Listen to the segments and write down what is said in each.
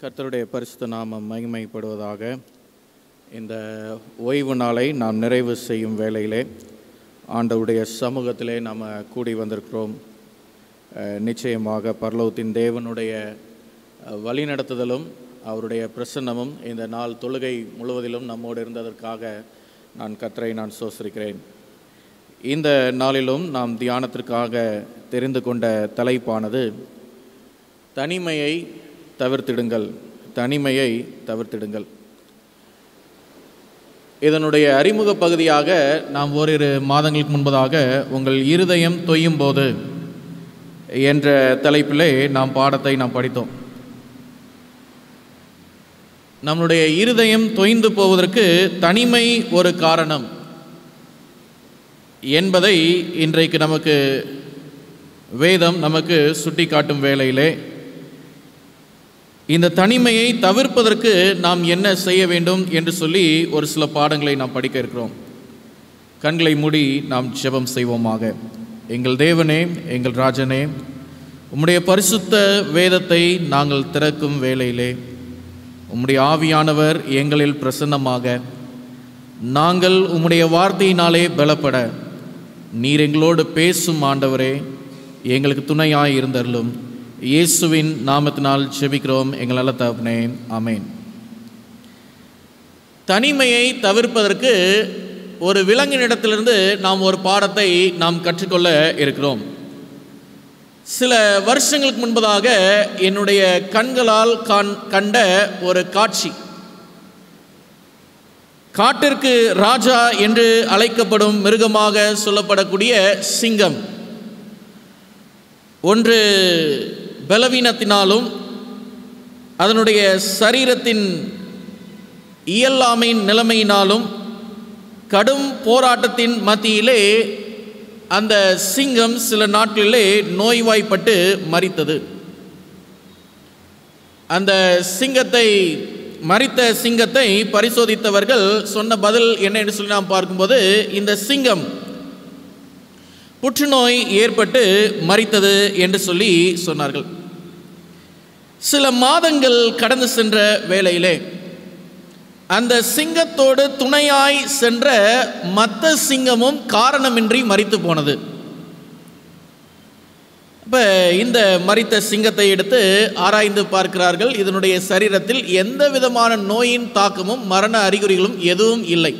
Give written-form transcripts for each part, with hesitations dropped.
கர்த்தருடைய பரிசுத்த நாமம் மகிமைப்படுவதாக. இந்த ஓய்வு நாளை நாம் நிறைவு செய்யும் வேளையிலே ஆண்டவருடைய சமூகத்திலே நாம் கூடி வந்திருக்கிறோம். நிச்சயமாக பரலோகத்தின் தேவனுடைய வழிநடத்துதலும் அவருடைய பிரசன்னமும் இந்த நாள் தொழுகை முழுவதிலும் நம்மோடு இருந்ததற்காக கர்த்தரை சோசரிக்கிறேன். இந்த நாளிலும் நாம் தியானத்திற்காக தெரிந்து கொண்ட தலைப்பானது தனிமையை தவிர்த்திடுங்கள். தனிமையை தவிர்த்திடுங்கள். இதனுடைய அறிமுக பகுதியாக நாம் ஓரிரு மாதங்களுக்கு முன்பதாக உங்கள் இருதயம் தொய்யும் போது என்ற தலைப்பிலே நாம் பாடத்தை படித்தோம். நம்முடைய இருதயம் தொய்ந்து போவதற்கு தனிமை ஒரு காரணம் என்பதை இன்றைக்கு நமக்கு வேதம் நமக்கு சுட்டி காட்டும் வேளையிலே இந்த தனிமையை தவிர்ப்பதற்கு நாம் என்ன செய்ய வேண்டும் என்று சொல்லி ஒரு சில பாடங்களை நாம் படிக்க இருக்கிறோம். கண்களை மூடி நாம் ஜெபம் செய்வோமாக. எங்கள் தேவனே, எங்கள் ராஜனே, உம்முடைய பரிசுத்த வேதத்தை நாங்கள் திறக்கும் வேளையிலே உம்முடைய ஆவியானவர் எங்களில் பிரசன்னமாக நாங்கள் உம்முடைய வார்த்தையினாலே பலப்பட நீர் எங்களோடு பேசும் ஆண்டவரே, எங்களுக்கு துணையாய் இருந்தருளும். இயேசுவின் நாமத்தினால் ஜெபிக்கிறோம் எங்கள் நல்ல தகப்பனே, ஆமென். தனிமையை தவிர்ப்பதற்கு ஒரு விலங்கினிடத்திலிருந்து நாம் ஒரு பாடத்தை நாம் கற்றுக்கொள்ள இருக்கிறோம். சில வருஷங்களுக்கு முன்பதாக என்னுடைய கண்களால் கண்ட ஒரு காட்சி, காட்டிற்கு ராஜா என்று அழைக்கப்படும் மிருகமாக சொல்லப்படக்கூடிய சிங்கம் ஒன்று பலவீனத்தினாலும் அதனுடைய சரீரத்தின் இயலாமையின் நிலைமையினாலும் கடும் போராட்டத்தின் மத்தியிலே அந்த சிங்கம் சில நாட்களிலே நோய்வாய்ப்பட்டு மரித்தது. அந்த மரித்த சிங்கத்தை பரிசோதித்தவர்கள் சொன்ன பதில் என்ன என்று சொல்லி நாம் பார்க்கும்போது, இந்த சிங்கம் புற்றுநோய் ஏற்பட்டு மரித்தது என்று சொல்லி சொன்னார்கள். சில மாதங்கள் கடந்து சென்ற வேளையிலே அந்த சிங்கத்தோடு துணையாய் சென்ற மற்ற சிங்கமும் காரணமின்றி மரித்து போனது. இப்போ இந்த மரித்த சிங்கத்தை எடுத்து ஆராய்ந்து பார்க்கிறார்கள். இதனுடைய சரீரத்தில் எந்த விதமான நோயின் தாக்கமும் மரண அறிகுறிகளும் எதுவும் இல்லை.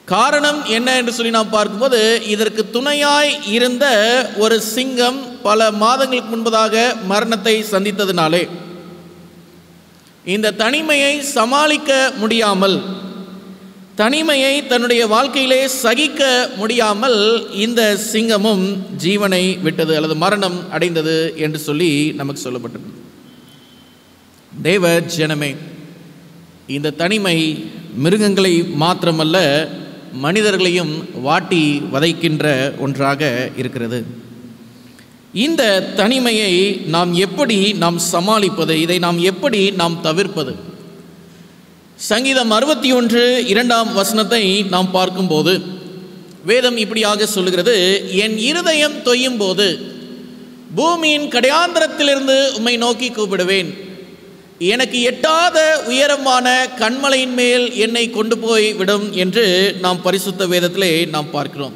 காரணம் என்ன என்று சொல்லி நாம் பார்க்கும்போது, இதற்கு துணையாய் இருந்த ஒரு சிங்கம் பல மாதங்களுக்கு முன்பதாக மரணத்தை சந்தித்ததினாலே இந்த தனிமையை சமாளிக்க முடியாமல், தனிமையை தன்னுடைய வாழ்க்கையிலே சகிக்க முடியாமல் இந்த சிங்கமும் ஜீவனை விட்டது அல்லது மரணம் அடைந்தது என்று சொல்லி நமக்கு சொல்லப்பட்டது. தேவ ஜனமே, இந்த தனிமை மிருகங்களை மாத்திரமல்ல மனிதர்களையும் வாட்டி வதைக்கின்ற ஒன்றாக இருக்கிறது. இந்த தனிமையை நாம் எப்படி சமாளிப்பது? இதை நாம் எப்படி தவிர்ப்பது? சங்கீதம் 61:2 நாம் பார்க்கும்போது வேதம் இப்படியாக சொல்லுகிறது, என் இருதயம் தொய்யும் போது பூமியின் கடையாந்திரத்திலிருந்து உம்மை நோக்கி கூப்பிடுவேன். எனக்கு எட்டாத உயரமான கண்மலையின் மேல் என்னை கொண்டு போய் விடும் என்று நாம் பரிசுத்த வேதத்திலே நாம் பார்க்கிறோம்.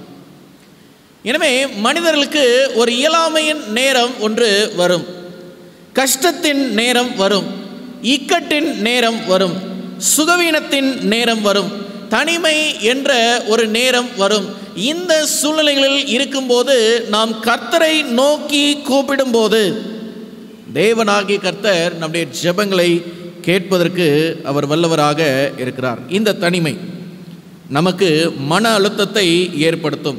எனவே மனிதர்களுக்கு ஒரு இயலாமையின் நேரம் ஒன்று வரும், கஷ்டத்தின் நேரம் வரும், இக்கட்டின் நேரம் வரும், சுகவீனத்தின் நேரம் வரும், தனிமை என்ற ஒரு நேரம் வரும். இந்த சூழ்நிலைகளில் இருக்கும்போது நாம் கர்த்தரை நோக்கி கூப்பிடும்போது தேவனாகிய கர்த்தர் நம்முடைய ஜெபங்களை கேட்பதற்கு அவர் வல்லவராக இருக்கிறார். இந்த தனிமை நமக்கு மன அழுத்தத்தை ஏற்படுத்தும்.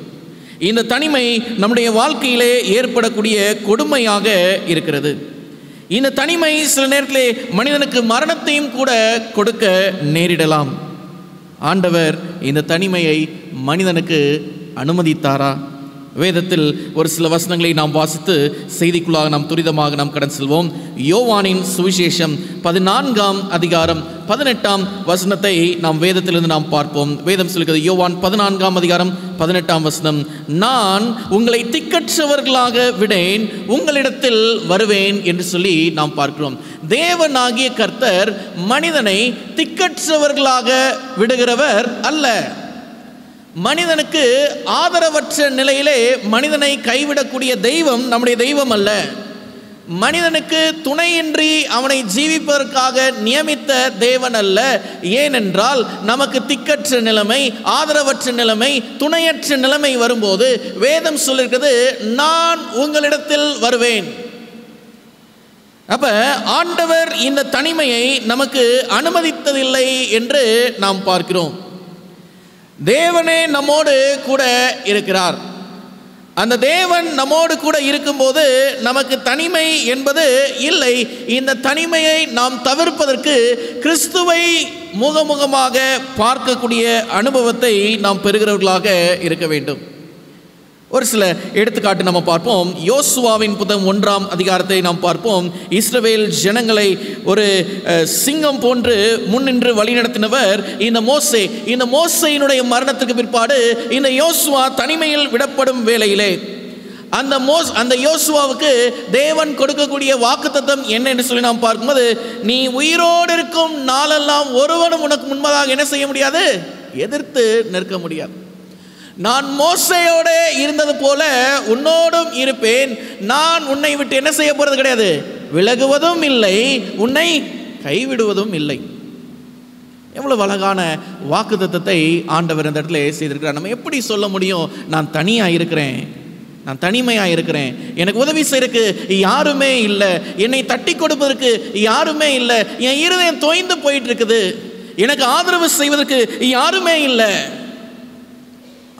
இந்த தனிமை நம்முடைய வாழ்க்கையிலே ஏற்படக்கூடிய கொடுமையாக இருக்கிறது. இந்த தனிமை சில நேரத்திலே மனிதனுக்கு மரணத்தையும் கூட கொடுக்க நேரிடலாம். ஆண்டவர் இந்த தனிமையை மனிதனுக்கு அனுமதித்தாரா? வேதத்தில் ஒரு சில வசனங்களை நாம் வாசித்து செய்திக்குள்ளாக நாம் துரிதமாக நாம் கடந்து செல்வோம். யோவானின் சுவிசேஷம் 14ஆம் அதிகாரம் 18ஆம் வசனத்தை நாம் வேதத்திலிருந்து நாம் பார்ப்போம். வேதம் சொல்கிறது, யோவான் 14ஆம் அதிகாரம் 18ஆம் வசனம், நான் உங்களை திக்கற்றவர்களாக விடேன், உங்களிடத்தில் வருவேன் என்று சொல்லி நாம் பார்க்கிறோம். தேவனாகிய கர்த்தர் மனிதனை திக்கற்றவர்களாக விடுகிறவர் அல்ல. மனிதனுக்கு ஆதரவற்ற நிலையிலே மனிதனை கைவிடக்கூடிய தெய்வம் நம்முடைய தெய்வம் அல்ல. மனிதனுக்கு துணையின்றி அவனை ஜீவிப்பதற்காக நியமித்த தேவன் அல்ல. ஏனென்றால் நமக்கு திக்கற்ற நிலைமை, ஆதரவற்ற நிலைமை, துணையற்ற நிலைமை வரும்போது வேதம் சொல்லிருக்கிறது, நான் உங்களிடத்தில் வருவேன். அப்ப ஆண்டவர் இந்த தனிமையை நமக்கு அனுமதித்ததில்லை என்று நாம் பார்க்கிறோம். தேவனே நம்மோடு கூட இருக்கிறார். அந்த தேவன் நம்மோடு கூட இருக்கும்போது நமக்கு தனிமை என்பது இல்லை. இந்த தனிமையை நாம் தவிர்ப்பதற்கு கிறிஸ்துவை முகமுகமாக பார்க்கக்கூடிய அனுபவத்தை நாம் பெறுகிறவர்களாக இருக்க வேண்டும். ஒரு சில எடுத்துக்காட்டு நம்ம பார்ப்போம். யோசுவாவின் புத்தகம் 1ஆம் அதிகாரத்தை நாம் பார்ப்போம். இஸ்ரவேல் ஜனங்களை ஒரு சிங்கம் போன்று முன்னின்று வழிநடத்தினவர் இந்த மோசேயினுடைய மரணத்துக்கு பிற்பாடு இந்த யோசுவா தனிமையில் விடப்படும் வேளையிலே அந்த யோசுவாவுக்கு தேவன் கொடுக்கக்கூடிய வாக்குத்தத்தம் என்ன என்று சொல்லி நாம் பார்க்கும்போது, நீ உயிரோடு இருக்கும் நாளெல்லாம் ஒருவனும் உனக்கு முன்பதாக என்ன செய்ய முடியாது, எதிர்த்து நிற்க முடியாது. நான் மோசேயோடு இருந்தது போல உன்னோடும் இருப்பேன். நான் உன்னை விட்டு என்ன செய்ய போறது கிடையாது, விலகுவதும் இல்லை, உன்னை கைவிடுவதும் இல்லை. எவ்வளவு அழகான வாக்குத்தத்தத்தை ஆண்டவர் இந்த இடத்துல செய்திருக்கிறார். நம்ம எப்படி சொல்ல முடியும், நான் தனியா இருக்கிறேன், நான் தனிமையாக இருக்கிறேன், எனக்கு உதவி செய்யறதுக்கு யாருமே இல்லை, என்னை தட்டி கொடுப்பதற்கு யாருமே இல்லை, என் இருதயம் தோய்ந்து போயிட்டு இருக்குது, எனக்கு ஆதரவு செய்வதற்கு யாருமே இல்லை.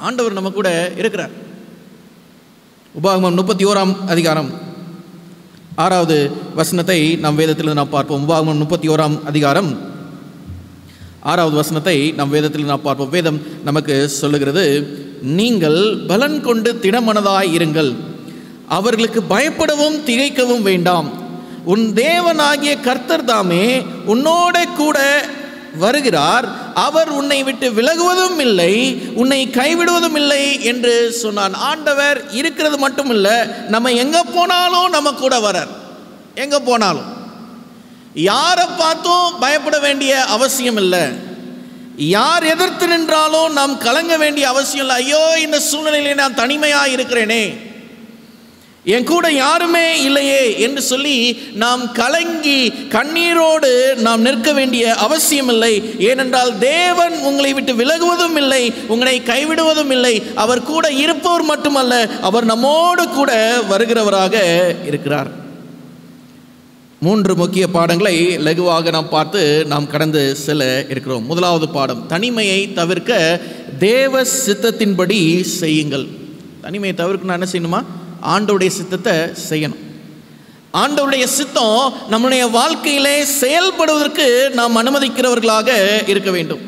ஆண்டவர் நம்ம கூட இருக்கிறார். உபாகமம் 31ஆம் அதிகாரம் 6வது வசனத்தை நாம் வேதத்திலிருந்து நாம் பார்ப்போம். உபாகமம் 31ஆம் அதிகாரம் 6வது வசனத்தை நாம் வேதத்தில் நாம் பார்ப்போம். வேதம் நமக்கு சொல்லுகிறது, நீங்கள் பலன் கொண்டு திடமனதாய் இருங்கள், அவர்களுக்கு பயப்படவும் திகைக்கவும் வேண்டாம், உன் தேவனாகிய கர்த்தர் தாமே உன்னோட கூட வருகிறார், அவர் உன்னை விட்டு விலகுவதும் இல்லை, உன்னை கைவிடுவதும் இல்லை என்று சொன்னான். ஆண்டவர் இருக்கிறது மட்டும் இல்லை, நம்ம எங்க போனாலும் நம்ம கூட வரார். எங்க போனாலும் யாரை பார்த்தும் பயப்பட வேண்டிய அவசியம் இல்லை, யார் எதிர்த்து நின்றாலும் நாம் கலங்க வேண்டிய அவசியம் இல்லை. ஐயோ, இந்த சூழ்நிலையிலே நான் தனிமையாக இருக்கிறேனே, என் கூட யாருமே இல்லையே என்று சொல்லி நாம் கலங்கி கண்ணீரோடு நாம் நிற்க வேண்டிய அவசியம் இல்லை. ஏனென்றால் தேவன் உங்களை விட்டு விலகுவதும் இல்லை, உங்களை கைவிடுவதும் இல்லை. அவர் கூட இருப்பவர் மட்டுமல்ல, அவர் நம்மோடு கூட வருகிறவராக இருக்கிறார். 3 முக்கிய பாடங்களை லகுவாக நாம் பார்த்து நாம் கடந்து செல்ல இருக்கிறோம். முதலாவது பாடம், தனிமையை தவிர்க்க தேவ சித்தத்தின்படி செய்யுங்கள். தனிமையை தவிர்க்கணும் என்ன செய்யணுமா, ஆண்டவருடைய சித்தத்தை செய்யணும். ஆண்டவருடைய சித்தம் நம்முடைய வாழ்க்கையிலே செயல்படுவதற்கு நாம் அனுமதிக்கிறவர்களாக இருக்க வேண்டும்.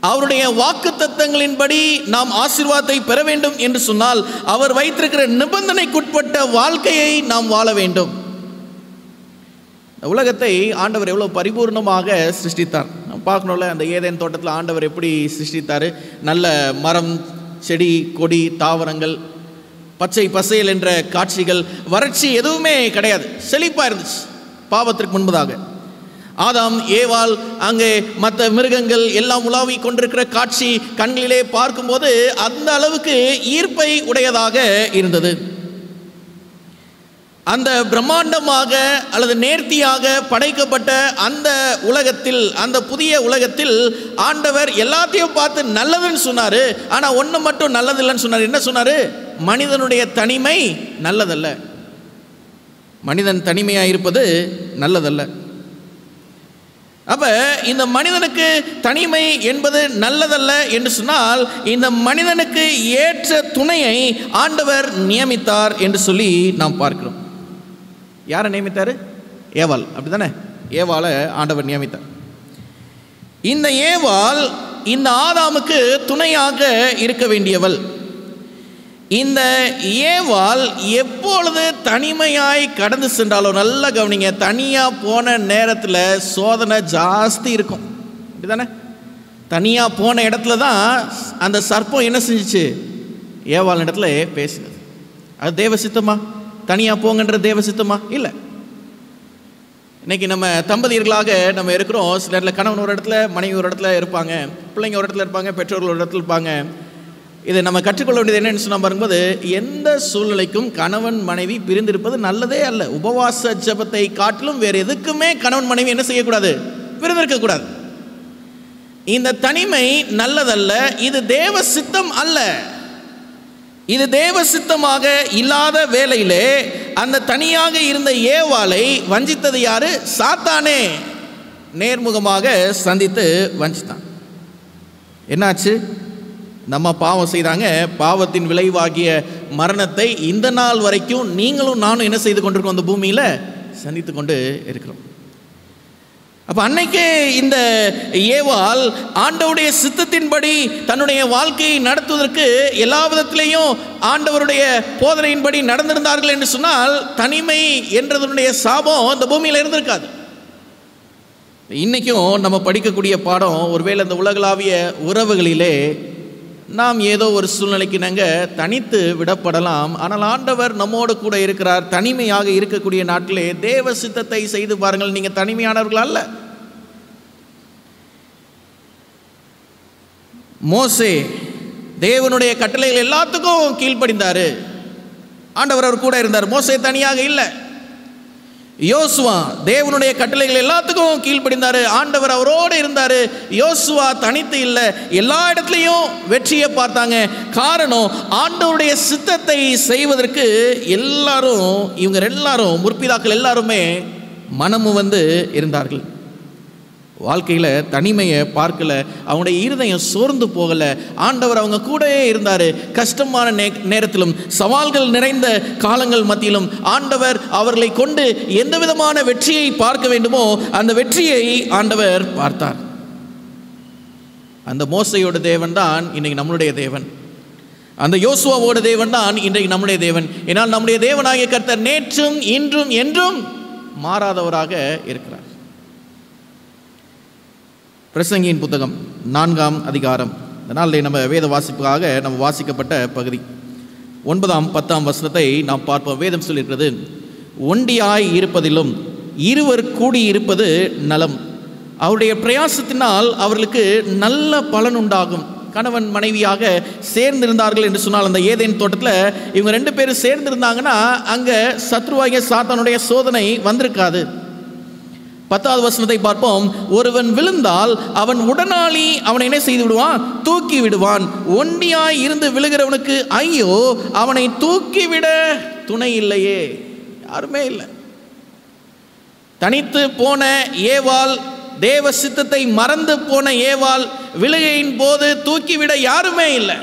அவருடைய வாக்குத்தத்தங்களின்படி நாம் ஆசீர்வாதத்தை பெற வேண்டும் என்று சொன்னால் அவர் வைத்திருக்கிற நிபந்தனைக்குட்பட்ட வாழ்க்கையை நாம் வாழ வேண்டும். உலகத்தை ஆண்டவர் எவ்வளவு பரிபூர்ணமாக சிருஷ்டித்தார் நம்ம பார்க்கணும்ல. அந்த ஏதேன் தோட்டத்தில் ஆண்டவர் எப்படி சிருஷ்டித்தார், நல்ல மரம், செடி, கொடி, தாவரங்கள், பச்சை பசையல் என்ற காட்சிகள், வறட்சி எதுவுமே கிடையாது, செழிப்பாக இருந்துச்சு. பாவத்திற்கு முன்பதாக ஆதாம் ஏவாள் அங்கே மற்ற மிருகங்கள் எல்லாம் உலாவி கொண்டிருக்கிற காட்சி கண்களிலே பார்க்கும்போது அந்த அளவுக்கு ஈர்ப்பை உடையதாக இருந்தது. அந்த பிரம்மாண்டமாக அல்லது நேர்த்தியாக படைக்கப்பட்ட அந்த உலகத்தில், அந்த புதிய உலகத்தில் ஆண்டவர் எல்லாத்தையும் பார்த்து நல்லதுன்னு சொன்னார். ஆனால் ஒன்று மட்டும் நல்லதில்லைன்னு சொன்னார். என்ன சொன்னார்? மனிதனுடைய தனிமை நல்லதல்ல, மனிதன் தனிமையாக இருப்பது நல்லதல்ல. அப்ப இந்த மனிதனுக்கு தனிமை என்பது நல்லதல்ல என்று சொன்னால் இந்த மனிதனுக்கு ஏற்ற துணையை ஆண்டவர் நியமித்தார் என்று சொல்லி நாம் பார்க்கிறோம். யாரை நியமித்தார்? ஏவாள், அப்படித்தானே? ஏவாளை ஆண்டவர் நியமித்தார். இந்த ஏவாள் இந்த ஆதாமுக்கு துணையாக இருக்க வேண்டியவள். இந்த ஏவாள் எப்பொழுது தனிமையாய் கடந்து சென்றாலோ, நல்லா கவனிங்க, தனியாக போன நேரத்தில் சோதனை ஜாஸ்தி இருக்கும், அப்படிதானே? தனியாக போன இடத்துல தான் அந்த சர்ப்பம் என்ன செஞ்சிச்சு? ஏவாள் இடத்துல பேசினது. அது தேவ சித்தமா? தனியாக போங்கன்ற தேவ சித்தமா? இல்லை. இன்றைக்கி நம்ம தம்பதியர்களாக நம்ம இருக்கிறோம். சில இடத்துல கணவன் ஒரு இடத்துல, மனைவி ஒரு இடத்துல இருப்பாங்க, பிள்ளைங்க ஒரு இடத்துல இருப்பாங்க, பெற்றோர்கள் ஒரு இடத்துல இருப்பாங்க. இதை நம்ம கற்றுக்கொள்ள வேண்டியது என்னென்னு சொன்னால் பாரும்போது, எந்த சூழ்நிலைக்கும் கணவன் மனைவி பிரிந்திருப்பது நல்லதே அல்ல. உபவாச ஜெபத்தை காட்டிலும் வேறு எதுக்குமே கணவன் மனைவி என்ன செய்யக்கூடாது? பிரிந்திருக்கக்கூடாது. இந்த தனிமை நல்லதல்ல, இது தேவ சித்தம் அல்ல. இது தேவ சித்தமாக இல்லாத வேளையிலே அந்த தனியாக இருந்த ஏவாளை வஞ்சித்தது யாரு? சாத்தானே நேர்முகமாக சந்தித்து வஞ்சித்தான். என்னாச்சு? நம்ம பாவம் செய்தாங்க. பாவத்தின் விளைவாகிய மரணத்தை இந்த நாள் வரைக்கும் நீங்களும் நானும் என்ன செய்து கொண்டிருக்கோம்? அந்த பூமியில் சந்தித்து கொண்டு இருக்கிறோம். அப்போ அன்னைக்கே இந்த ஏவாள் ஆண்டவருடைய சித்தத்தின்படி தன்னுடைய வாழ்க்கையை நடத்துவதற்கு எல்லா விதத்திலையும் ஆண்டவருடைய போதனையின்படி நடந்திருந்தார்கள் என்று சொன்னால் தனிமை என்றதனுடைய சாபம் இந்த பூமியில் இருந்திருக்காது. இன்றைக்கும் நம்ம படிக்கக்கூடிய பாடம், ஒருவேளை இந்த உலகளாவிய உறவுகளிலே நாம் ஏதோ ஒரு சூழ்நிலைக்கு நாங்கள் தனித்து விடப்படலாம். ஆனால் ஆண்டவர் நம்மோடு கூட இருக்கிறார். தனிமையாக இருக்கக்கூடிய நாட்டிலே தேவ சித்தத்தை செய்து பாருங்கள், நீங்கள் தனிமையானவர்கள் அல்ல. மோசே தேவனுடைய கட்டளைகள் எல்லாத்துக்கும் கீழ்ப்படிந்தார். ஆண்டவர் அவர் கூட இருந்தார். மோசே தனியாக இல்லை. யோசுவா தேவனுடைய கட்டளைகள் எல்லாத்துக்கும் கீழ்ப்படிந்தார். ஆண்டவர் அவரோடு இருந்தார். யோசுவா தனித்து இல்லை, எல்லா இடத்துலையும் வெற்றியை பார்த்தாங்க. காரணம், ஆண்டவருடைய சித்தத்தை செய்வதற்கு எல்லாரும், இவங்க எல்லாரும், முற்பிதாக்கள் எல்லாருமே மனமு இருந்தார்கள். வாழ்க்கையில் தனிமையை பார்க்கல, அவங்களுடைய இருதயம் சோர்ந்து போகலை. ஆண்டவர் அவங்க கூடவே இருந்தார். கஷ்டமான நேரத்திலும் சவால்கள் நிறைந்த காலங்கள் மத்தியிலும் ஆண்டவர் அவர்களை கொண்டு எந்த விதமான வெற்றியை பார்க்க வேண்டுமோ அந்த வெற்றியை ஆண்டவர் பார்த்தார். அந்த மோசையோட தேவன் தான் இன்றைக்கு நம்மளுடைய தேவன். அந்த யோசுவாவோட தேவன் தான் இன்றைக்கு நம்முடைய தேவன். ஏன்னால் நம்முடைய தேவனாகிய கர்த்தர் நேற்றும் இன்றும் என்றும் மாறாதவராக இருக்கிறார். பிரசங்கியின் புத்தகம் 4ஆம் அதிகாரம், இதனால் நம்ம வேத வாசிப்புக்காக நம்ம வாசிக்கப்பட்ட பகுதி 9ஆம் 10ஆம் வசனத்தை நாம் பார்ப்போம். வேதம் சொல்லியிருக்கிறது, ஒண்டியாய் இருப்பதிலும் இருவர் கூடி இருப்பது நலம், அவருடைய பிரயாசத்தினால் அவர்களுக்கு நல்ல பலன் உண்டாகும். கணவன் மனைவியாக சேர்ந்திருந்தார்கள் என்று சொன்னால், அந்த ஏதேன் தோட்டத்தில் இவங்க 2 பேரும் சேர்ந்திருந்தாங்கன்னா அங்கே சத்ருவாகிய சாத்தானுடைய சோதனை வந்திருக்காது. 10வது வசனத்தை பார்ப்போம். ஒருவன் விழுந்தால் அவன் உடனாளி அவனை என்ன செய்து விடுவான்? தூக்கி விடுவான். ஒண்டியாய் இருந்து விழுகிறவனுக்கு ஐயோ, அவனை தூக்கிவிட துணை இல்லையே, யாருமே இல்லை. தனித்து போன ஏவாள், தேவ சித்தத்தை மறந்து போன ஏவாள், விழுகையின் போது தூக்கிவிட யாருமே இல்லை.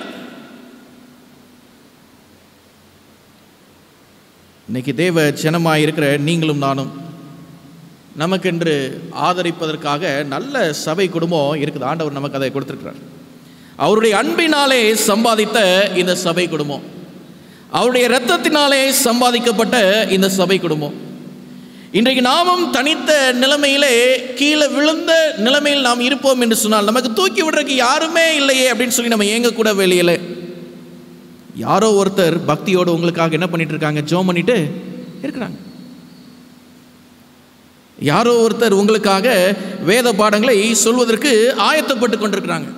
இன்னைக்கு தேவ ஜனமாய் இருக்கிற நீங்களும் நானும் நமக்கென்று ஆதரிப்பதற்காக நல்ல சபை குடும்பம் இருக்குது. ஆண்டவர் நமக்கு அதை கொடுத்திருக்கிறார். அவருடைய அன்பினாலே சம்பாதித்த இந்த சபை குடும்பம், அவருடைய இரத்தத்தினாலே சம்பாதிக்கப்பட்ட இந்த சபை குடும்பம். இன்றைக்கு நாமும் தனித்த நிலைமையிலே, கீழே விழுந்த நிலைமையில் நாம் இருப்போம் என்று சொன்னால், நமக்கு தூக்கி விடுறதுக்கு யாருமே இல்லையே அப்படின்னு சொல்லி நம்ம ஏங்கக்கூட வெளியில. யாரோ ஒருத்தர் பக்தியோடு உங்களுக்காக என்ன பண்ணிட்டு இருக்காங்க? ஜெபம் பண்ணிட்டு இருக்கிறாங்க. யாரோ ஒருத்தர் உங்களுக்காக வேத பாடங்களை சொல்வதற்கு ஆயத்தப்பட்டு கொண்டிருக்கிறாங்க.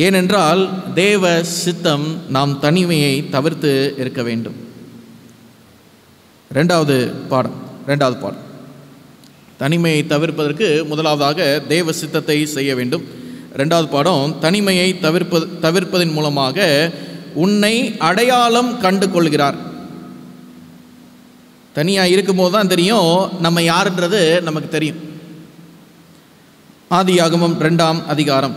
ஏனென்றால் தேவ சித்தம் நாம் தனிமையை தவிர்த்து இருக்க வேண்டும். இரண்டாவது பாடம் தனிமையை தவிர்ப்பதற்கு முதலாவதாக தேவ சித்தத்தை செய்ய வேண்டும். இரண்டாவது பாடம், தனிமையை தவிர்ப்பதன் மூலமாக உன்னை அடையாளம் கண்டு கொள்கிறார். தனியாக இருக்கும்போது தான் தெரியும் நம்ம யாருன்றது நமக்கு தெரியும். ஆதியாகமம் 2ஆம் அதிகாரம்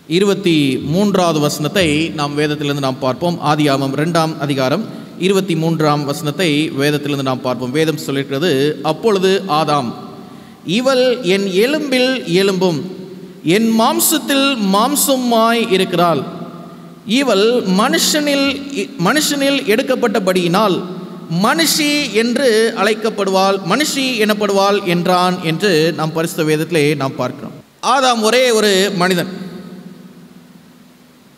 23வது வசனத்தை நாம் வேதத்திலிருந்து நாம் பார்ப்போம். ஆதியாகமம் 2ஆம் அதிகாரம் 23ஆம் வசனத்தை வேதத்திலிருந்து நாம் பார்ப்போம். வேதம் சொல்லியிருக்கிறது, அப்பொழுது ஆதாம், இவள் என் எலும்பில் எலும்பும் என் மாம்சத்தில் மாம்சமாய் இருக்கிறாள், இவள் மனுஷனில் எடுக்கப்பட்டபடியினால் மனுஷி என்று அழைக்கப்படுவாள், மனுஷி எனப்படுவாள் என்றான் என்று நாம் பரிசுத்த வேதத்திலே நாம் பார்க்கிறோம். ஆதாம் ஒரே ஒரு மனிதன்,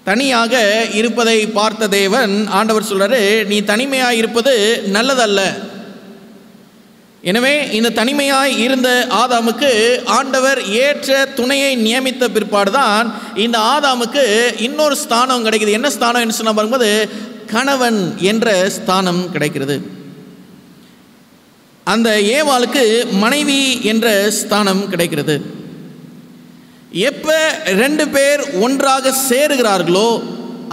தனியாக இருப்பதை பார்த்த தேவன் ஆண்டவர் சொல்றாரு, நீ தனிமையாய் இருப்பது நல்லதல்ல. எனவே இந்த தனிமையாய் இருந்த ஆதாமுக்கு ஆண்டவர் ஏற்ற துணையை நியமித்த பிற்பாடுதான் இந்த ஆதாமுக்கு இன்னொரு ஸ்தானம் கிடைக்குது. என்ன ஸ்தானம் என்று சொன்ன பார்க்கும்போது கணவன் என்ற ஸ்தானம் கிடைக்கிறது. அந்த ஏவாளுக்கு மனைவி என்ற ஸ்தானம் கிடைக்கிறது. எப்ப ரெண்டு பேர் ஒன்றாக சேருகிறார்களோ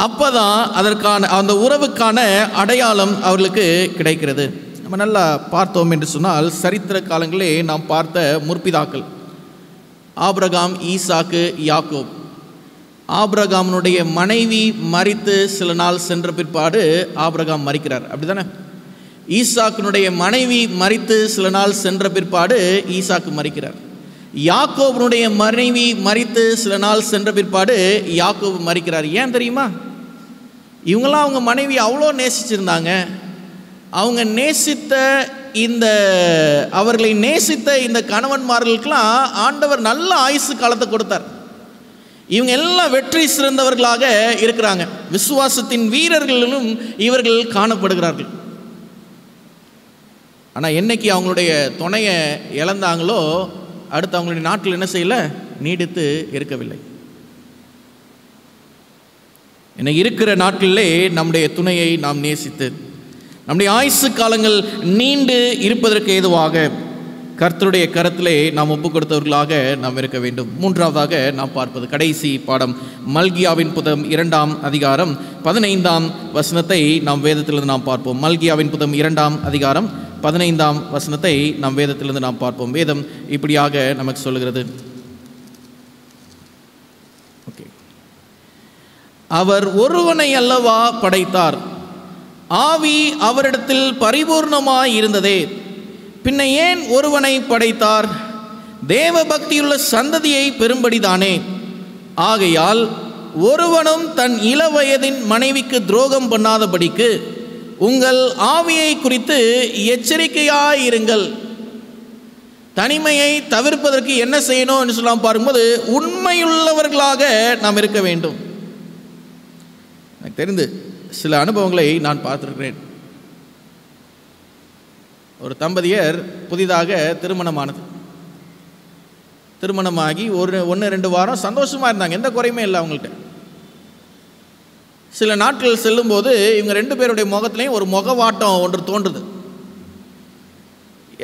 அப்பதான் அதற்கான அந்த உறவுக்கான அடையாளம் அவர்களுக்கு கிடைக்கிறது. நம்ம நல்லா பார்த்தோம் என்று சொன்னால் சரித்திர காலங்களே நாம் பார்த்த முற்பிதாக்கள் ஆபிரகாம், ஈசாக்கு, யாக்கோப். ஆபிரகாமினுடைய மனைவி மரித்து சில நாள் சென்ற பிற்பாடு ஆபிரகாம் மரிக்கிறார், அப்படிதானே? ஈசாக்கினுடைய மனைவி மரித்து சில நாள் சென்ற பிற்பாடு ஈசாக்கு மரிக்கிறார். யாக்கோபனுடைய மனைவி மரித்து சில நாள் சென்ற பிற்பாடு யாக்கோபு மரிக்கிறார். ஏன் தெரியுமா? இவங்களாம் அவங்க மனைவி அவ்வளோ நேசிச்சிருந்தாங்க. அவங்க அவர்களை நேசித்த இந்த கணவன்மார்களுக்கெல்லாம் ஆண்டவர் நல்ல ஆயுசு காலத்தை கொடுத்தார். இவங்க எல்லாம் வெற்றி சிறந்தவர்களாக இருக்கிறாங்க. விசுவாசத்தின் வீரர்களும் இவர்கள் காணப்படுகிறார்கள். ஆனால் என்னைக்கு அவங்களுடைய துணையை இழந்தாங்களோ அடுத்து அவங்களுடைய நாட்டில் என்ன செய்யல, நீடித்து இருக்கவில்லை. இன்னைக்கு இருக்கிற நாட்களிலே நம்முடைய துணையை நாம் நேசித்து நம்முடைய ஆயுசு காலங்கள் நீண்டு இருப்பதற்கு ஏதுவாக கர்த்தருடைய கரத்திலே நாம் ஒப்பு கொடுத்தவர்களாக நாம் இருக்க வேண்டும். மூன்றாவதாக நாம் பார்ப்பது கடைசி பாடம், மல்கியாவின் புத்தகம் 2ஆம் அதிகாரம் 15ஆம் வசனத்தை நாம் வேதத்திலிருந்து நாம் பார்ப்போம். மல்கியாவின் புத்தகம் 2ஆம் அதிகாரம் 15ஆம் வசனத்தை நாம் வேதத்திலிருந்து நாம் பார்ப்போம். வேதம் இப்படியாக நமக்கு சொல்லுகிறது. அவர் ஒருவனை அல்லவா படைத்தார், ஆவி அவரிடத்தில் பரிபூர்ணமாய் இருந்ததே, பின்ன ஏன் ஒருவனை படைத்தார்? தேவ பக்தியுள்ள சந்ததியை பெரும்படிதானே. ஆகையால் ஒருவனும் தன் இளவயதின் மனைவிக்கு துரோகம் பண்ணாதபடிக்கு உங்கள் ஆவியை குறித்து எச்சரிக்கையாயிருங்கள். தனிமையை தவிர்ப்பதற்கு என்ன செய்யணும் என்று சொல்லலாம் பார்க்கும்போது உண்மையுள்ளவர்களாக நாம் இருக்க வேண்டும். எனக்கு தெரிந்து சில அனுபவங்களை நான் பார்த்துருக்கிறேன். ஒரு தம்பதியர் புதிதாக திருமணமாகி 1-2 வாரம் சந்தோஷமாக இருந்தாங்க, எந்த குறையுமே இல்லை அவங்கள்ட்ட. சில நாட்கள் செல்லும்போது இவங்க 2 பேருடைய முகத்துலையும் ஒரு முகவாட்டம் ஒன்று தோன்றுது.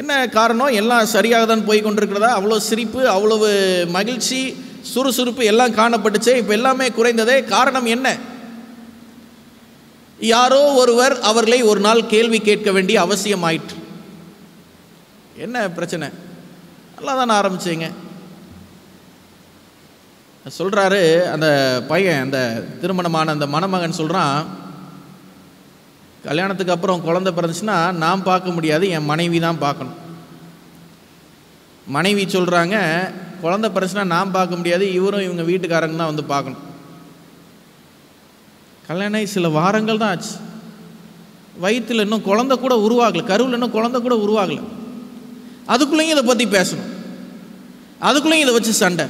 என்ன காரணம்? எல்லாம் சரியாக தான் போய் கொண்டிருக்கிறதா, அவ்வளோ சிரிப்பு, அவ்வளவு மகிழ்ச்சி, சுறுசுறுப்பு எல்லாம் காணப்பட்டுச்சு. இப்போ எல்லாமே குறைந்ததே. காரணம் என்ன? யாரோ ஒருவர் அவர்களை ஒரு நாள் கேள்வி கேட்க வேண்டிய அவசியம் ஆயிற்று. என்ன பிரச்சனை? நல்லா தானே ஆரம்பிச்சிங்க. சொல்கிறாரு அந்த பையன், அந்த திருமணமான அந்த மணமகன் சொல்கிறான், கல்யாணத்துக்கு அப்புறம் குழந்தை பிறந்துச்சுன்னா நான் பார்க்க முடியாது, என் மனைவி தான் பார்க்கணும். மனைவி சொல்கிறாங்க, குழந்தை பிறந்துச்சுன்னா நான் பார்க்க முடியாது, இவரும் இவங்க வீட்டுக்காரங்க தான் வந்து பார்க்கணும். கல்யாணம் சில வாரங்கள் தான் ஆச்சு, வயிற்றில் இன்னும் குழந்தை கூட உருவாகலை, கருவில் இன்னும் குழந்தை கூட உருவாகலை. அதுக்குள்ளேயும் இதை பற்றி பேசணும், அதுக்குள்ளேயும் இதை வச்சு சண்டை.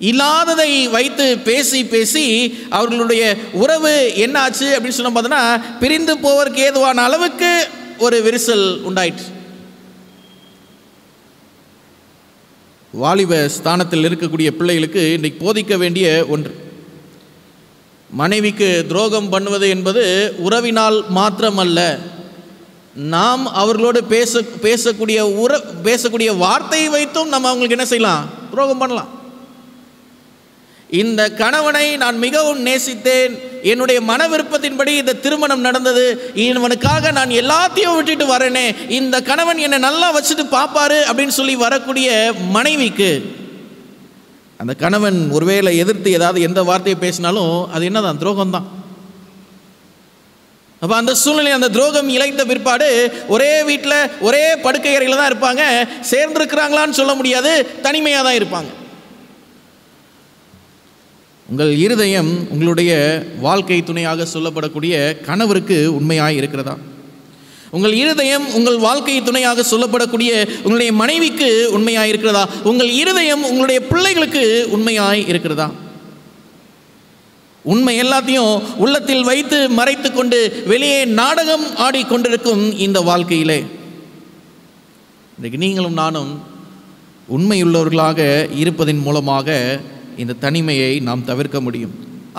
இல்லாததை வைத்து பேசி அவர்களுடைய உறவு என்ன ஆச்சு அப்படின்னு சொன்ன பார்த்தோன்னா பிரிந்து போவதற்கு ஏதுவான அளவுக்கு ஒரு விரிசல் உண்டாயிற்று. வாலிப ஸ்தானத்தில் இருக்கக்கூடிய பிள்ளைகளுக்கு இன்றைக்கு போதிக்க வேண்டிய ஒன்று, மனைவிக்கு துரோகம் பண்ணுவது என்பது உறவினால் மாத்திரமல்ல, நாம் அவர்களோடு பேசக்கூடிய வார்த்தையை வைத்தும் நம்ம அவங்களுக்கு என்ன செய்யலாம், துரோகம் பண்ணலாம். இந்த கணவனை நான் மிகவும் நேசித்தேன், என்னுடைய மன விருப்பத்தின்படி இந்த திருமணம் நடந்தது, இவனுக்காக நான் எல்லாத்தையும் விட்டுட்டு வரேனே, இந்த கணவன் என்னை நல்லா வச்சுட்டு பார்ப்பாரு அப்படின்னு சொல்லி வரக்கூடிய மனைவிக்கு அந்த கணவன் ஒருவேளை எதிர்த்து ஏதாவது எந்த வார்த்தையை பேசினாலும் அது என்னதான், துரோகம்தான். அப்போ அந்த சூழ்நிலை, அந்த துரோகம் இழைத்த பிற்பாடு ஒரே வீட்டில் ஒரே படுக்கை அறையில் தான் இருப்பாங்க, சேர்ந்திருக்கிறாங்களான்னு சொல்ல முடியாது, தனிமையாக தான் இருப்பாங்க. உங்கள் இருதயம் உங்களுடைய வாழ்க்கை துணையாக சொல்லப்படக்கூடிய கணவருக்கு உண்மையாய் இருக்கிறதா? உங்கள் இருதயம் உங்கள் வாழ்க்கை துணையாக சொல்லப்படக்கூடிய உங்களுடைய மனைவிக்கு உண்மையாய் இருக்கிறதா? உங்கள் இருதயம் உங்களுடைய பிள்ளைகளுக்கு உண்மையாய் இருக்கிறதா? உண்மை எல்லாத்தையும் உள்ளத்தில் வைத்து மறைத்து கொண்டு வெளியே நாடகம் ஆடிக்கொண்டிருக்கும் இந்த வாழ்க்கையிலே இன்றைக்கு நீங்களும் நானும் உண்மையுள்ளவர்களாக இருப்பதன் மூலமாக இந்த தனிமையை நாம் தவிர்க்க முடியும்.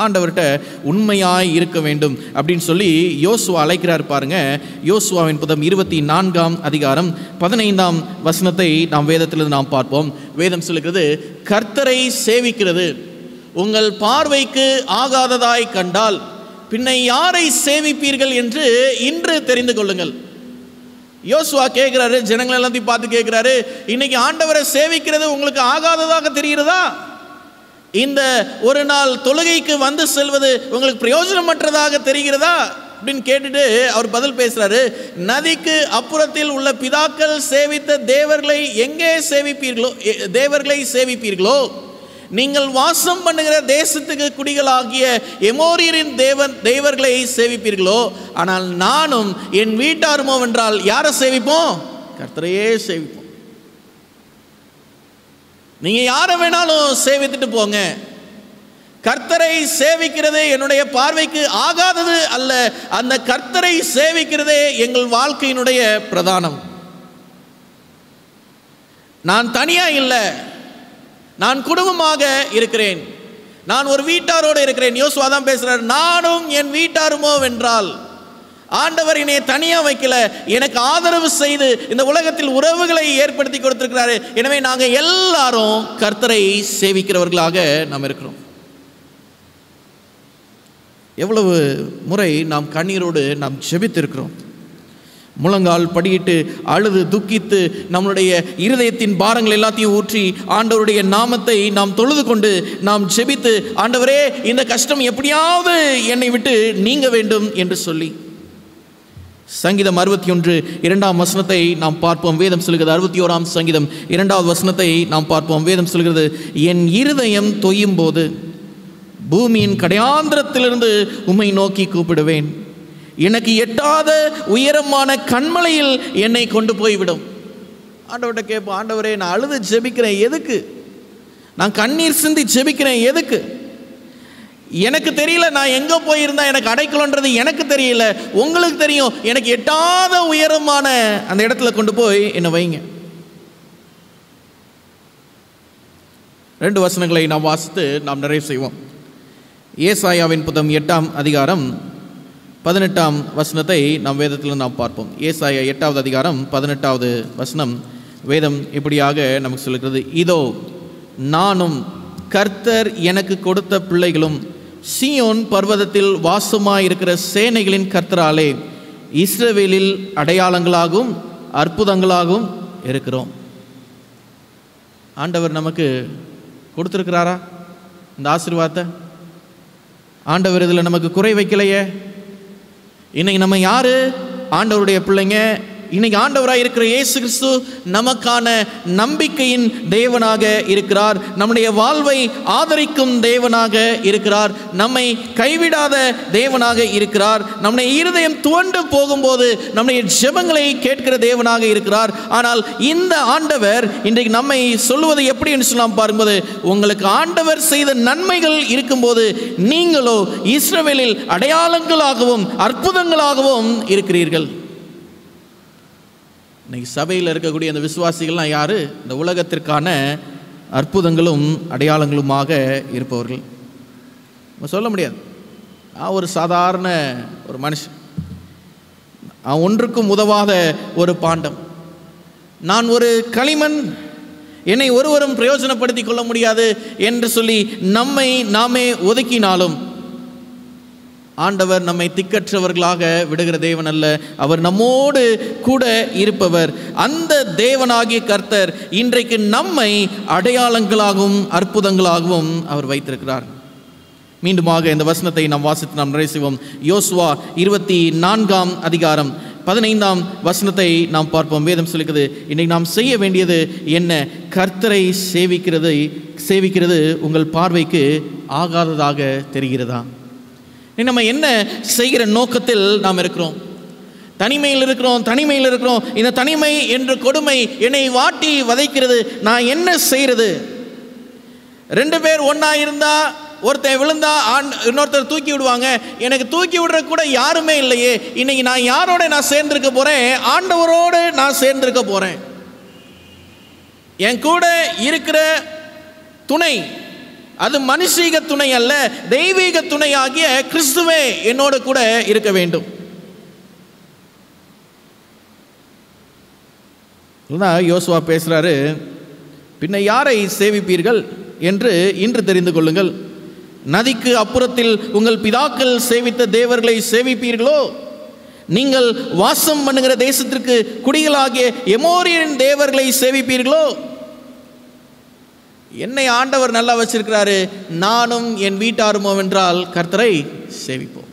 ஆண்டவர்கிட்ட உண்மையாய் இருக்க வேண்டும் அப்படின்னு சொல்லி யோசுவா அழைக்கிறார் பாருங்க. யோசுவாவின் புத்தகம் 24ஆம் அதிகாரம் 15ஆம் வசனத்தை நாம் வேதத்திலிருந்து நாம் பார்ப்போம். வேதம் சொல்லுகிறது, கர்த்தரை சேவிக்கிறது உங்கள் பார்வைக்கு ஆகாததாய் கண்டால் பின்னை யாரை சேவிப்பீர்கள் என்று இன்று தெரிந்து கொள்ளுங்கள். யோசுவா கேட்கிறாரு, ஜனங்கள் எல்லாத்தையும் பார்த்து கேட்கிறாரு, இன்னைக்கு ஆண்டவரை சேவிக்கிறது உங்களுக்கு ஆகாததாக தெரிகிறதா? இந்த ஒரு நாள் தொழுகைக்கு வந்து செல்வது உங்களுக்கு பிரயோஜனமற்றதாக தெரிகிறதா அப்படின்னு கேட்டுட்டு அவர் பதில் பேசுறாரு, நதிக்கு அப்புறத்தில் உள்ள பிதாக்கள் சேவித்த தேவர்களை எங்கே சேவிப்பீர்களோ நீங்கள் வாசம் பண்ணுகிற தேசத்துக்கு குடிகளாகிய எமோரியரின் தேவர்களை சேவிப்பீர்களோ, ஆனால் நானும் என் வீட்டாருமோ என்றால் யாரை சேவிப்போம்? கர்த்தரையே சேவிப்போம். நீங்க யாரை வேணாலும் சேவித்துட்டு போங்க, கர்த்தரை சேவிக்கிறதே என்னுடைய பார்வைக்கு ஆகாதது அல்ல. அந்த கர்த்தரை சேவிக்கிறதே எங்கள் வாழ்க்கையினுடைய பிரதானம். நான் தனியா இல்லை, நான் குடும்பமாக இருக்கிறேன், நான் ஒரு வீட்டாரோடு இருக்கிறேன். யோசுவா தான் பேசுறார், நானும் என் வீட்டாருமோ வென்றால். ஆண்டவர் என்னை தனியா வைக்கல, எனக்கு ஆதரவு செய்து இந்த உலகத்தில் உறவுகளை ஏற்படுத்தி கொடுத்திருக்கிறாரு. எனவே நாங்கள் எல்லாரும் கர்த்தரை சேவிக்கிறவர்களாக நாம் இருக்கிறோம். எவ்வளவு முறை நாம் கண்ணீரோடு நாம் ஜெபித்திருக்கிறோம், முழங்கால் படியிட்டு அழுது துக்கித்து நம்முடைய இருதயத்தின் பாரங்கள் எல்லாத்தையும் ஊற்றி ஆண்டவருடைய நாமத்தை நாம் தொழுது கொண்டு நாம் ஜெபித்து, ஆண்டவரே இந்த கஷ்டம் எப்படியாவது என்னை விட்டு நீங்க வேண்டும் என்று சொல்லி. சங்கீதம் 61 2ஆம் வசனத்தை நாம் பார்ப்போம். வேதம் சொல்கிறது, 61ஆம் சங்கீதம் 2வது வசனத்தை நாம் பார்ப்போம். வேதம் சொல்கிறது, என் இருதயம் தொய்யும் போது பூமியின் கடையாந்திரத்திலிருந்து உம்மை நோக்கி கூப்பிடுவேன், எனக்கு எட்டாத உயரமான கண்மலையில் என்னை கொண்டு போய்விடும். ஆண்டவர்கிட்ட கேட்போம், ஆண்டவரே நான் அழுது ஜெபிக்கிறேன் எதுக்கு? நான் கண்ணீர் சிந்தி ஜெபிக்கிறேன் எதுக்கு? எனக்கு தெரியல நான் எங்கே போயிருந்தா எனக்கு அடைக்கலன்றது எனக்கு தெரியல, உங்களுக்கு தெரியும். எனக்கு எட்டாத உயரமான அந்த இடத்துல கொண்டு போய் என்னை வைங்க. 2 வசனங்களை நாம் வாசித்து நாம் நிறைவு செய்வோம். ஏசாயாவின் புத்தகம் 8ஆம் அதிகாரம் 18ஆம் வசனத்தை நாம் வேதத்தில் நாம் பார்ப்போம். ஏசாயா 8வது அதிகாரம் 18வது வசனம் வேதம் இப்படியாக நமக்கு சொல்லுகிறது, இதோ நானும் கர்த்தர் எனக்கு கொடுத்த பிள்ளைகளும் சீயோன் பர்வதத்தில் வாசமாயிருக்கிற சேனைகளின் கர்த்தராலே இஸ்ரவேலில் அடையாளங்களாகவும் அற்புதங்களாகவும் இருக்கிறோம். ஆண்டவர் நமக்கு கொடுத்திருக்கிறாரா இந்த ஆசீர்வாதத்தை? ஆண்டவர் இதில் நமக்கு குறை வைக்கலையே. இன்னைக்கு நம்ம யாரு? ஆண்டவருடைய பிள்ளைங்க. இன்னைக்கு ஆண்டவராக இருக்கிற இயேசு கிறிஸ்து நமக்கான நம்பிக்கையின் தேவனாக இருக்கிறார், நம்முடைய வாழ்வை ஆதரிக்கும் தேவனாக இருக்கிறார், நம்மை கைவிடாத தேவனாக இருக்கிறார், நம்முடைய இருதயம் துவண்டு போகும்போது நம்முடைய ஜெபங்களை கேட்கிற தேவனாக இருக்கிறார். ஆனால் இந்த ஆண்டவர் இன்றைக்கு நம்மை சொல்லுவது எப்படி என்று சொல்லலாம் பாரும்போது, உங்களுக்கு ஆண்டவர் செய்த நன்மைகள் இருக்கும்போது நீங்களோ இஸ்ரவேலில் அடையாளங்களாகவும் அற்புதங்களாகவும் இருக்கிறீர்கள். இன்னைக்கு சபையில் இருக்கக்கூடிய அந்த விசுவாசிகள்லாம் யாரு? இந்த உலகத்திற்கான அற்புதங்களும் அடையாளங்களுமாக இருப்பவர்கள். நம்ம சொல்ல முடியாது, நான் ஒரு சாதாரண ஒரு மனுஷன், நான் ஒன்றுக்கும் உதவாத ஒரு பாண்டம், நான் ஒரு களிமண், என்னை ஒருவரும் பிரயோஜனப்படுத்திக் கொள்ள முடியாது என்று சொல்லி நம்மை நாமே ஒதுக்கினாலும் ஆண்டவர் நம்மை திக்கற்றவர்களாக விடுகிற தேவன் அல்ல, அவர் நம்மோடு கூட இருப்பவர். அந்த தேவனாகிய கர்த்தர் இன்றைக்கு நம்மை அடையாளங்களாகவும் அற்புதங்களாகவும் அவர் வைத்திருக்கிறார். மீண்டுமாக இந்த வசனத்தை நாம் வாசித்து நாம் நிறைவு செய்வோம். யோசுவா 24ஆம் அதிகாரம் 15ஆம் வசனத்தை நாம் பார்ப்போம். வேதம் சொல்லுகிறது, இன்னைக்கு நாம் செய்ய வேண்டியது என்ன? கர்த்தரை சேவிக்கிறது உங்கள் பார்வைக்கு ஆகாததாக தெரிகிறதா? நம்ம என்ன செய்கிற நோக்கத்தில் நாம் இருக்கிறோம்? தனிமையில் இருக்கிறோம். இந்த தனிமை என்ற கொடுமை என்னை வாட்டி வதைக்கிறது. நான் என்ன செய்யறது? 2 பேர் ஒன்றா இருந்தா ஒருத்தன் விழுந்தா இன்னொருத்தர் தூக்கி விடுவாங்க. எனக்கு தூக்கி விடுற கூட யாருமே இல்லையே. இன்னைக்கு நான் யாரோட நான் சேர்ந்திருக்க போறேன்? ஆண்டவரோடு நான் சேர்ந்திருக்க போறேன். என் கூட இருக்கிற துணை அது மனுஷீக துணை அல்ல, தெய்வீக துணையாகிய கிறிஸ்துவே என்னோடு கூட இருக்க வேண்டும். யோசுவா பேசுறாரு, பின்ன யாரை சேவிப்பீர்கள் என்று இன்று தெரிந்து கொள்ளுங்கள். நதிக்கு அப்புறத்தில் உங்கள் பிதாக்கள் சேவித்த தேவர்களை சேவிப்பீர்களோ? நீங்கள் வாசம் பண்ணுகிற தேசத்திற்கு குடிகளாகிய எமோரியன் தேவர்களை சேவிப்பீர்களோ? என்னை ஆண்டவர் நல்லா வச்சிருக்கிறாரு, நானும் என் வீட்டாருமோ என்றால் கர்த்தரை சேவிப்போம்.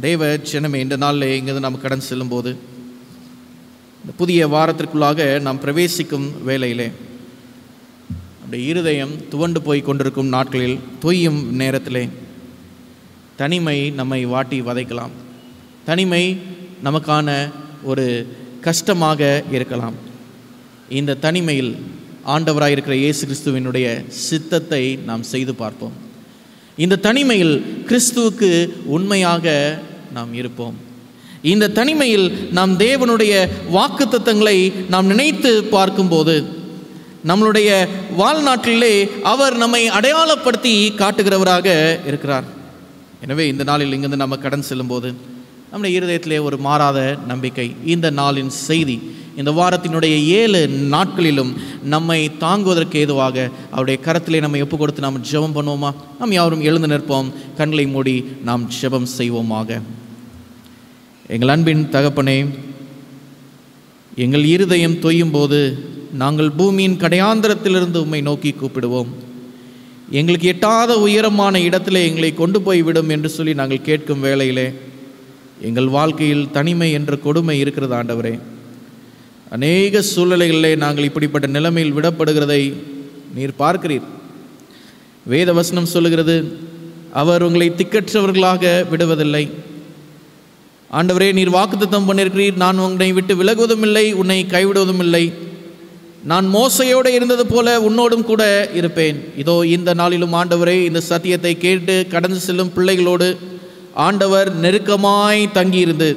தேவ ஜனமே, இந்த நாளில் இங்கிருந்து நாம் கடந்து செல்லும் போது, இந்த புதிய வாரத்திற்குள்ளாக நாம் பிரவேசிக்கும் வேளையிலே அப்படி இருதயம் துவண்டு போய் கொண்டிருக்கும் நாட்களில், தொய்யும் நேரத்திலே தனிமை நம்மை வாட்டி வதைக்கலாம். தனிமை நமக்கான ஒரு கஷ்டமாக இருக்கலாம். இந்த தனிமையில் ஆண்டவராக இருக்கிற இயேசு கிறிஸ்துவினுடைய சித்தத்தை நாம் செய்து பார்ப்போம். இந்த தனிமையில் கிறிஸ்துவுக்கு உண்மையாக நாம் இருப்போம். இந்த தனிமையில் நாம் தேவனுடைய வாக்குத்தத்தங்களை நாம் நினைத்து பார்க்கும்போது, நம்மளுடைய வாழ்நாட்டிலே அவர் நம்மை அடையாளப்படுத்தி காட்டுகிறவராக இருக்கிறார். எனவே இந்த நாளில் இங்கிருந்து நம்ம கடந்து செல்லும்போது நம்முடைய இருதயத்திலே ஒரு மாறாத நம்பிக்கை, இந்த நாளின் செய்தி இந்த வாரத்தினுடைய 7 நாட்களிலும் நம்மை தாங்குவதற்கு ஏதுவாக அவருடைய கரத்திலே நம்மை ஒப்பு கொடுத்து நாம் ஜெபம் பண்ணுவோமா? நாம் யாரும் எழுந்து நிற்போம், கண்களை மூடி நாம் ஜெபம் செய்வோமாக. எங்கள் அன்பின் தகப்பனே, எங்கள் இருதயம் தொய்யும் போது நாங்கள் பூமியின் கடையாந்திரத்திலிருந்து உம்மை நோக்கி கூப்பிடுவோம். எங்களுக்கு எட்டாத உயரமான இடத்திலே எங்களை கொண்டு போய்விடும் என்று சொல்லி நாங்கள் கேட்கும் வேளையிலே எங்கள் வாழ்க்கையில் தனிமை என்ற கொடுமை இருக்கிறது ஆண்டவரே. அநேக சூழ்நிலைகளிலே நாங்கள் இப்படிப்பட்ட நிலைமையில் விடப்படுகிறதை நீர் பார்க்கிறீர். வேத வசனம் சொல்லுகிறது, அவர் உங்களை திக்கற்றவர்களாக விடுவதில்லை. ஆண்டவரே, நீர் வாக்குத்தத்தம் பண்ணியிருக்கிறீர், நான் உன்னை விட்டு விலகுவதும் இல்லை, உன்னை கைவிடுவதும் இல்லை. நான் மோசையோடு இருந்தது போல உன்னோடும் கூட இருப்பேன். இதோ இந்த நாளிலும் ஆண்டவரே, இந்த சத்தியத்தை கேட்டு கடந்து செல்லும் பிள்ளைகளோடு ஆண்டவர் நெருக்கமாய் தங்கியிருந்து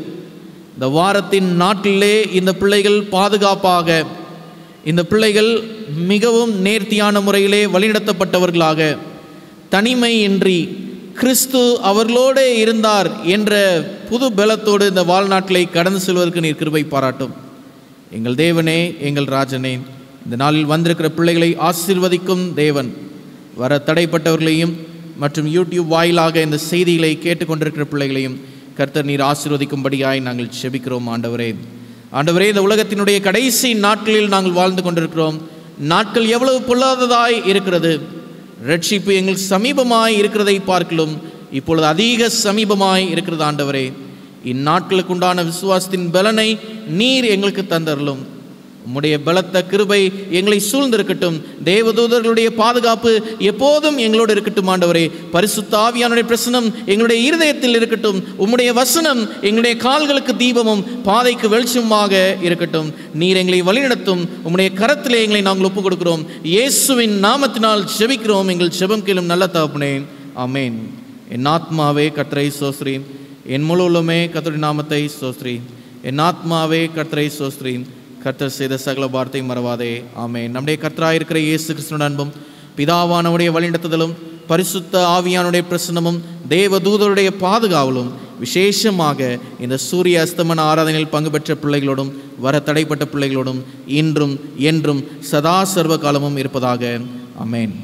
இந்த வாரத்தின் நாட்டிலே இந்த பிள்ளைகள் பாதுகாப்பாக, இந்த பிள்ளைகள் மிகவும் நேர்த்தியான முறையிலே வழிநடத்தப்பட்டவர்களாக, தனிமையின்றி கிறிஸ்து அவர்களோடு இருந்தார் என்ற புது பலத்தோடு இந்த வாழ்நாட்களை கடந்து செல்வதற்கு நீர் கிருபை பாராட்டும். எங்கள் தேவனே, எங்கள் ராஜனே, இந்த நாளில் வந்திருக்கிற பிள்ளைகளை ஆசீர்வதிக்கும் தேவன். வர தடைப்பட்டவர்களையும் மற்றும் யூடியூப் வாயிலாக இந்த செய்திகளை கேட்டுக்கொண்டிருக்கிற பிள்ளைகளையும் கர்த்தர் நீர் ஆசீர்வதிக்கும்படியாய் நாங்கள் செபிக்கிறோம். ஆண்டவரே, இந்த உலகத்தினுடைய கடைசி நாட்களில் நாங்கள் வாழ்ந்து கொண்டிருக்கிறோம். நாட்கள் எவ்வளவு பொல்லாததாய் இருக்கிறது. ரட்சிப்பு எங்கள் சமீபமாய் இருக்கிறதை பார்க்கலும் இப்பொழுது அதிக சமீபமாய் இருக்கிறது. ஆண்டவரே, இந்நாட்களுக்கு உண்டான விசுவாசத்தின் பலனை நீர் எங்களுக்கு தந்தரலும். உம்முடைய பலத்த கிருபை எங்களை சூழ்ந்திருக்கட்டும். தேவதூதர்களுடைய பாதுகாப்பு எப்போதும் எங்களோடு இருக்கட்டும். ஆண்டவரே, பரிசுத்த ஆவியானுடைய பிரசனம் எங்களுடைய இருதயத்தில் இருக்கட்டும். உம்முடைய வசனம் எங்களுடைய கால்களுக்கு தீபமும் பாதைக்கு வெளிச்சமாக இருக்கட்டும். நீர் எங்களை வழிநடத்தும். உம்முடைய கரத்திலே எங்களை நாங்கள் ஒப்புக் கொடுக்கிறோம். இயேசுவின் நாமத்தினால் ஜெபிக்கிறோம் எங்கள் ஜெபம் கேளும் நல்ல தகப்பனே, ஆமென். என் ஆத்மாவே கர்த்தரை ஸ்தோத்திரி, என் முழு உள்ளமே கர்த்தருடைய நாமத்தை ஸ்தோத்திரி. என் ஆத்மாவே கர்த்தரை ஸ்தோத்திரி, கர்த்தர் செய்த சகல வார்த்தை மறவாதே, ஆமென். நம்முடைய கர்த்தராயிருக்கிற இயேசு கிறிஸ்துவின் அன்பும் பிதாவானவருடைய வழிநடத்துதலும் பரிசுத்த ஆவியானுடைய பிரசன்னமும் தேவதூதருடைய பாதுகாவலும் விசேஷமாக இந்த சூரிய அஸ்தமன ஆராதனையில் பங்கு பெற்ற பிள்ளைகளோடும் வர தடைப்பட்ட பிள்ளைகளோடும் இன்றும் என்றும் சதா சர்வ காலமும் இருப்பதாக, ஆமென்.